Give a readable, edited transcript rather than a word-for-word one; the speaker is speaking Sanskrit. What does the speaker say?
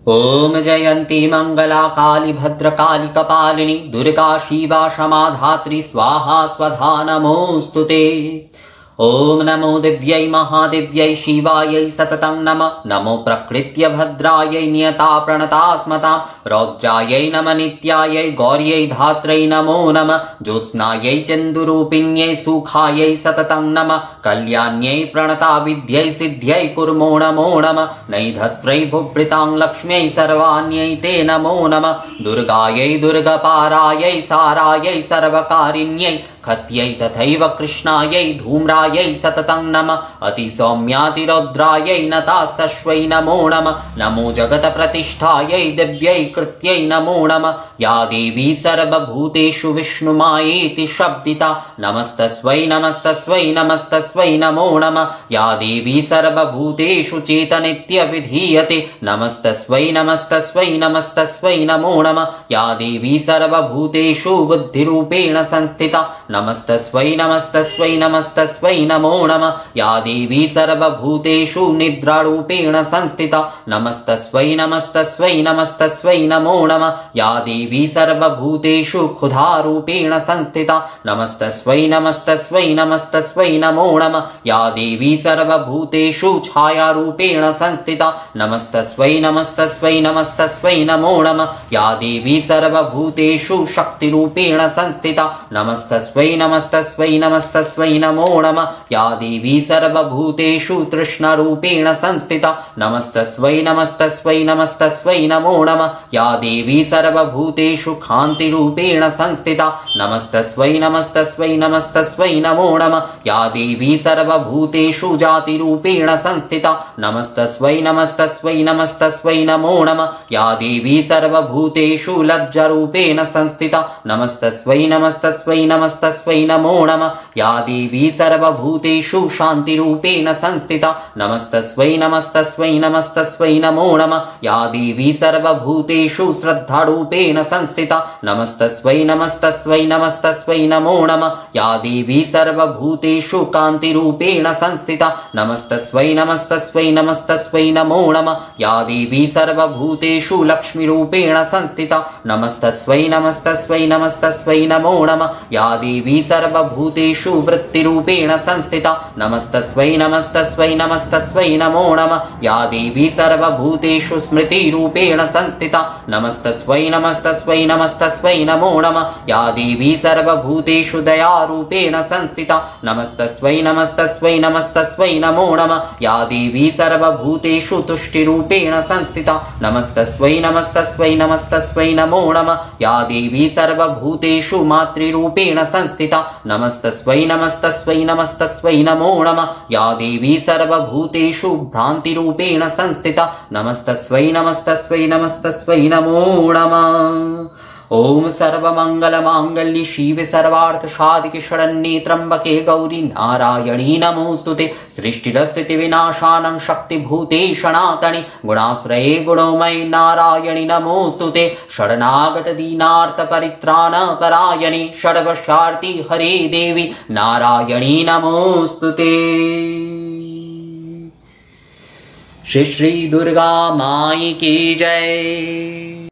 ओम जयंती मंगला काली भद्रकाली कपालिनी दुर्गा शिवा क्षमा धात्री स्वाहा स्वधा नमोस्तुते। ओम नमो दिव्यै महादिव्यै शिवायै सततं नमः। नमो प्रकृत्य भद्रायै नियता प्रणता स्मतां रौद्रायै नमः नित्यायै गौर्यै धात्रै नमो नमः। ज्योत्स्नायै चन्दुरूपिण्यै सुखायै सततं नमः। कल्याण्यै प्रणता विद्यै सिद्ध्यै कुर्मो नमो नमः। नैधत्रै भुभृतां लक्ष्म्यै सर्वाण्यै ते नमो नमः। दुर्गायै दुर्गपारायै सारायै सर्वकारिण्यै खत्यै तथैव कृष्णायै धूम्रायै सततं नमः। अतिसौम्यातिरौद्रायै नतास्तस्यै नमो नमः। नमो जगत्प्रतिष्ठायै दिव्यै कृत्यै नमो नमः। या देवी सर्वभूतेषु विष्णुमायेति शब्दिता नमस्तस्यै नमस्तस्यै नमस्तस्यै नमो नमः। या देवी सर्वभूतेषु चेतनित्यभिधीयते नमस्तस्यै नमस्तस्यै नमस्तस्यै नमो नमः। या देवी सर्वभूतेषु बुद्धिरूपेण संस्थिता नमस्तस्यै नमस्तस्यै नमस्तस्यै नमो नमः। या देवी सर्वभूतेषु निद्रारूपेण संस्थिता नमस्तस्यै नमस्तस्यै नमस्तस्यै नमो नमः। या देवी सर्वभूतेषु क्षुधारूपेण संस्थिता नमस्तस्यै नमस्तस्यै नमस्तस्यै नमो नमः। या देवी सर्वभूतेषु छायारूपेण संस्थिता नमस्तस्यै नमस्तस्यै नमस्तस्यै नमो नमः। या देवी सर्वभूतेषु शक्तिरूपेण संस्थिता नमस्तस्यै नमस्तस्यै नमस्तस्यै नमो नमः। या देवी सर्वभूतेषु तृष्णारूपेण संस्थिता नमस्तस्यै नमस्तस्यै नमस्तस्यै नमो नमः। या देवी सर्वभूतेषु कान्तिरूपेण संस्थिता नमस्तस्यै नमस्तस्यै नमस्तस्यै नमो नमः। या देवी सर्वभूतेषु जातिरूपेण संस्थिता नमस्तस्यै नमस्तस्यै नमस्तस्यै नमो नमः। या देवी सर्वभूतेषु लज्जारूपेण संस्थिता नमस्तस्यै नमस्तस्यै नमस्तस्यै नमो नमः। या देवी सर्वभूतेषु शान्तिरूपेण संस्थिता नमस्तस्यै नमस्तस्यै नमस्तस्यै नमो नमः। या देवी सर्वभूतेषु श्रद्धारूपेण संस्थिता नमस्तस्यै नमस्तस्यै नमस्तस्यै नमो नमः। या देवी सर्वभूतेषु कान्तिरूपेण संस्थिता नमस्तस्यै नमस्तस्यै नमस्तस्यै नमो नमः। या देवी सर्वभूतेषु लक्ष्मीरूपेण संस्थिता नमस्तस्यै नमस्तस्यै नमस्तस्यै नमो नमः। या देवी सर्वभूतेषु वृत्तिरूपेण संस्थिता नमस्तस्यै नमस्तस्यै नमस्तस्यै नमो नमः। या देवी सर्वभूतेषु स्मृतिरूपेण संस्थिता नमस्तस्यै नमस्तस्यै नमस्तस्यै नमो नमः। या देवी सर्वभूतेषु दयारूपेण संस्थिता नमस्तस्यै नमस्तस्यै नमस्तस्यै नमो नमः। या देवी सर्वभूतेषु तुष्टिरूपेण संस्थिता नमस्तस्यै नमस्तस्यै नमस्तस्यै नमो नमः। या देवी सर्वभूतेषु मातृरूपेण संस्थिता नमस्तस्यै नमस्तस्यै नमस्तस्यै नमो नमः। या देवी सर्वभूतेषु भ्रान्तिरूपेण संस्थिता नमस्तस्यै नमस्तस्यै नमस्तस्यै नमो नमः। ओम सर्वमंगलमांगल्ये शिवे सर्वार्थसाधिके शरण्ये त्र्यंबके गौरी नारायणी नमोस्तुते। सृष्टिस्थितिविनाशानं शक्तिभूते सनातने गुणाश्रये गुणोमये नारायणि नमोस्तुते। शरणागत दीनार्थ परित्राणपरायणे सर्वस्यार्ति हरे देवी नारायणी नमोस्तुते। श्री श्री दुर्गा माई की जय।